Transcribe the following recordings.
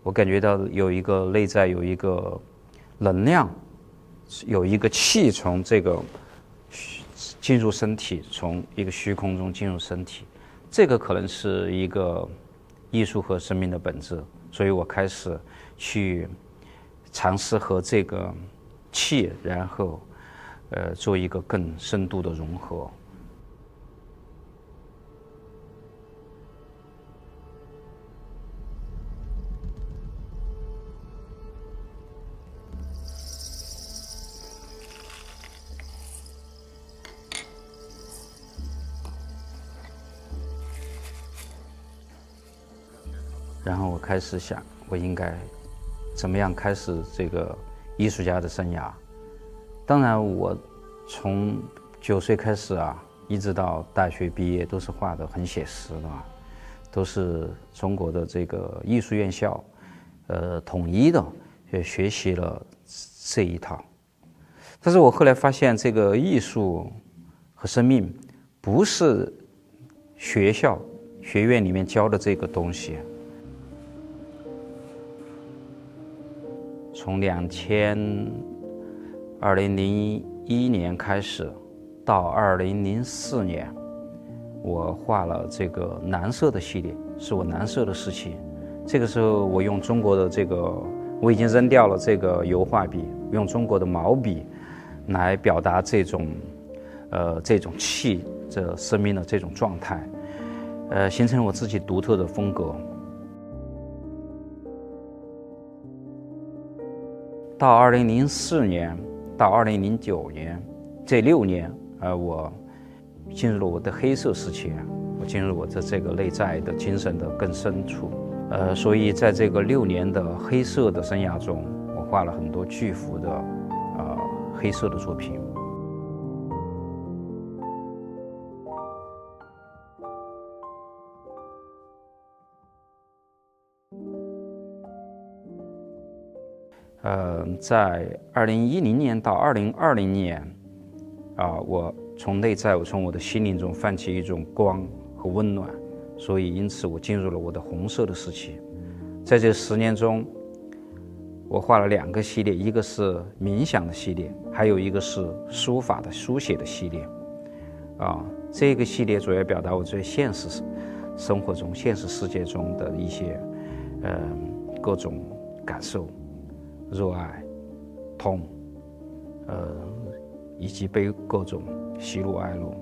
我感觉到有一个内在有一个能量，有一个气从这个进入身体，从一个虚空中进入身体，这个可能是一个艺术和生命的本质。所以我开始去尝试和这个气，然后做一个更深度的融合。然后我开始想，我应该怎么样开始这个艺术家的生涯。当然，我从9岁开始啊，一直到大学毕业，都是画得很写实的，都是中国的这个艺术院校，统一的学习了这一套。但是我后来发现，这个艺术和生命不是学院里面教的这个东西。从2001年开始，到2004年，我画了这个蓝色的系列，是我蓝色的时期。这个时候，我用中国的这个，我已经扔掉了这个油画笔，用中国的毛笔来表达这种气，这生命的这种状态，形成我自己独特的风格。到2004年到2009年这6年，我进入了我的黑色时期，我进入我的这个内在的精神的更深处。所以在这个6年的黑色的生涯中，我画了很多巨幅的黑色的作品。在2010年到2020年，我从内在，我从我的心灵中泛起一种光和温暖，所以因此我进入了我的红色的时期。在这10年中，我画了2个系列，一个是冥想的系列，还有一个是书法的书写的系列。这个系列主要表达我在现实生活中、现实世界中的一些各种感受。热爱、痛，以及被各种喜怒哀乐，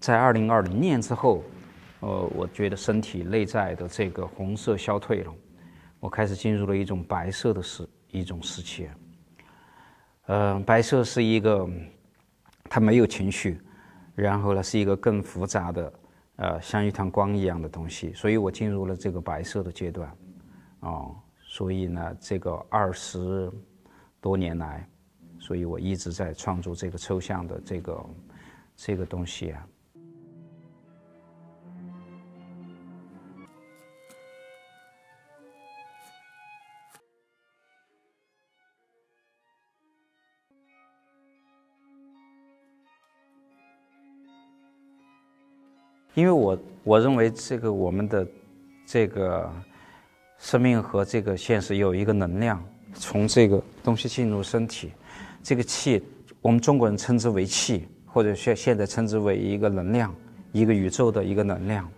在2020年之后，我觉得身体内在的这个红色消退了，我开始进入了一种白色的一种时期。白色是一个，它没有情绪，然后呢是一个更复杂的，像一团光一样的东西，所以我进入了这个白色的阶段。所以呢，这个20多年来，所以我一直在创作这个抽象的这个东西啊。因为我认为这个我们的这个生命和这个现实有一个能量，从这个东西进入身体，这个气我们中国人称之为气，或者现在称之为一个能量，一个宇宙的一个能量。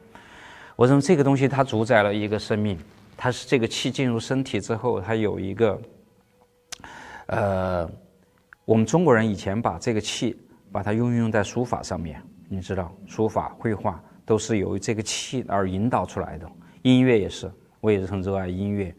我认为这个东西它主宰了一个生命，它是这个气进入身体之后，它有一个我们中国人以前把这个气把它运用在书法上面，你知道书法绘画都是由这个气而引导出来的，音乐也是，我也是很热爱音乐。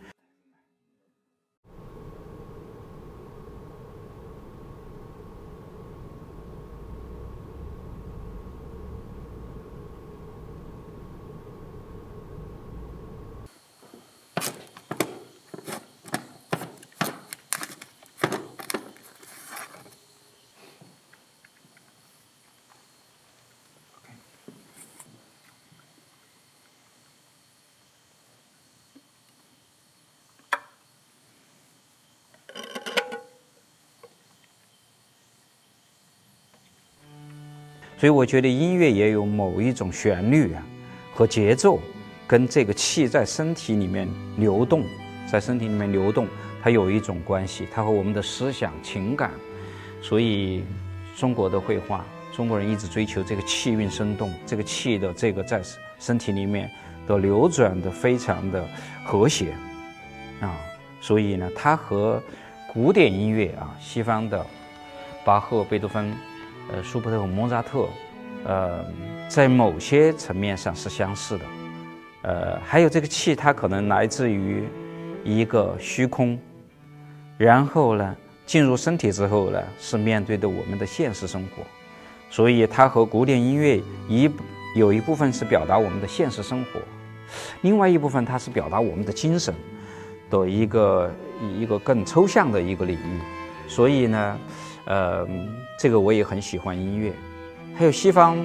所以我觉得音乐也有某一种旋律啊和节奏，跟这个气在身体里面流动，它有一种关系，它和我们的思想情感。所以中国的绘画，中国人一直追求这个气韵生动，这个气的这个在身体里面的流转的非常的和谐啊。所以呢，它和古典音乐啊，西方的巴赫、贝多芬、舒伯特和莫扎特，在某些层面上是相似的。还有这个气，它可能来自于一个虚空，然后呢，进入身体之后呢，是面对的我们的现实生活。所以它和古典音乐有一部分是表达我们的现实生活，另外一部分它是表达我们的精神的一个更抽象的一个领域。所以呢，这个我也很喜欢音乐。还有西方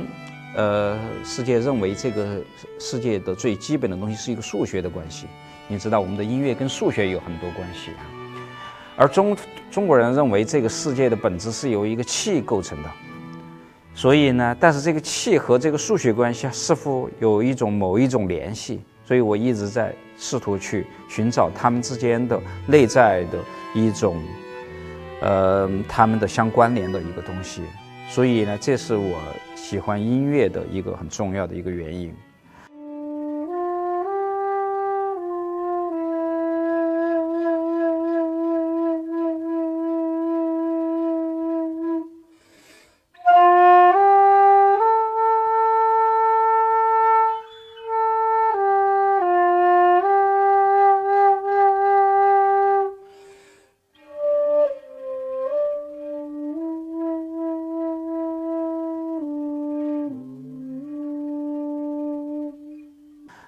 世界认为这个世界的最基本的东西是一个数学的关系。你知道我们的音乐跟数学有很多关系啊。而中国人认为这个世界的本质是由一个气构成的。所以呢，但是这个气和这个数学关系似乎有某一种联系，所以我一直在试图去寻找他们之间的内在的一种他们的相关联的一个东西。所以呢，这是我喜欢音乐的一个很重要的一个原因。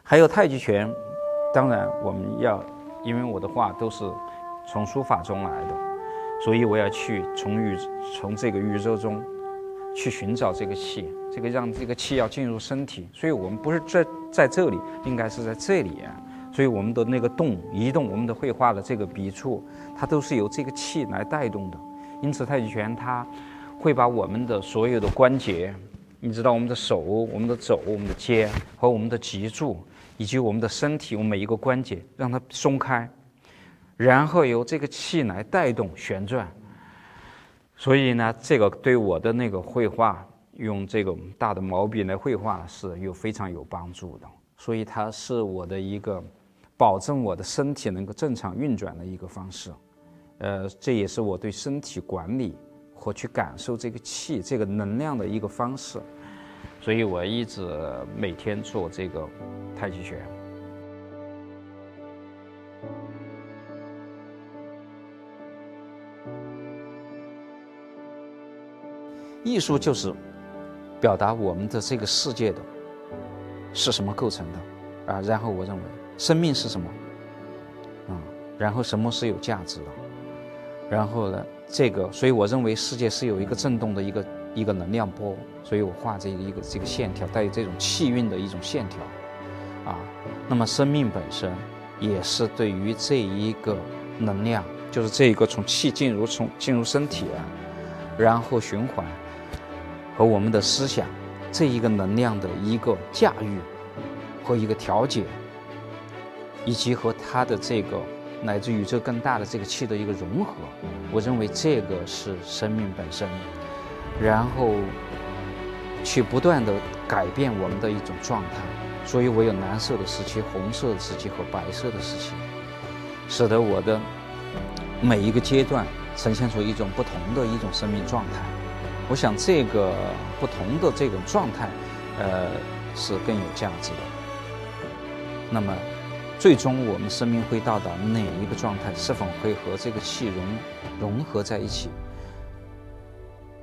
还有太极拳，当然我们要，因为我的画都是从书法中来的，所以我要去从这个宇宙中去寻找这个气，让这个气要进入身体。所以我们不是在这里，应该是在这里啊。所以我们的那个移动，我们的绘画的这个笔触，它都是由这个气来带动的。因此太极拳它会把我们的所有的关节，你知道我们的手、我们的肘、我们的肩和我们的脊柱，以及我们的身体，我们每一个关节让它松开，然后由这个气来带动旋转。所以呢，这个对我的那个绘画，用这个大的毛笔来绘画是非常有帮助的。所以它是我的一个保证我的身体能够正常运转的一个方式。这也是我对身体管理或去感受这个气、这个能量的一个方式。所以我一直每天做这个太极拳。艺术就是表达我们的这个世界的是什么构成的啊？然后我认为生命是什么然后什么是有价值的，然后呢，所以我认为世界是有一个震动的一个能量波，所以我画这个线条，带有这种气韵的一种线条那么生命本身也是对于这一个能量，就是这一个从气进入身体然后循环和我们的思想这一个能量的一个驾驭和一个调节，以及和它的这个乃至宇宙更大的这个气的一个融合。我认为这个是生命本身，然后去不断的改变我们的一种状态。所以我有蓝色的时期、红色的时期和白色的时期，使得我的每一个阶段呈现出一种不同的一种生命状态。我想这个不同的这种状态是更有价值的。那么最终我们生命会到达哪一个状态，是否会和这个气融合在一起，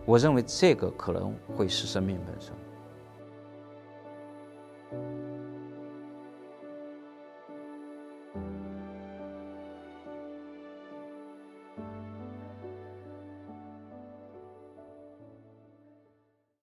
我认为这个可能会是生命本身。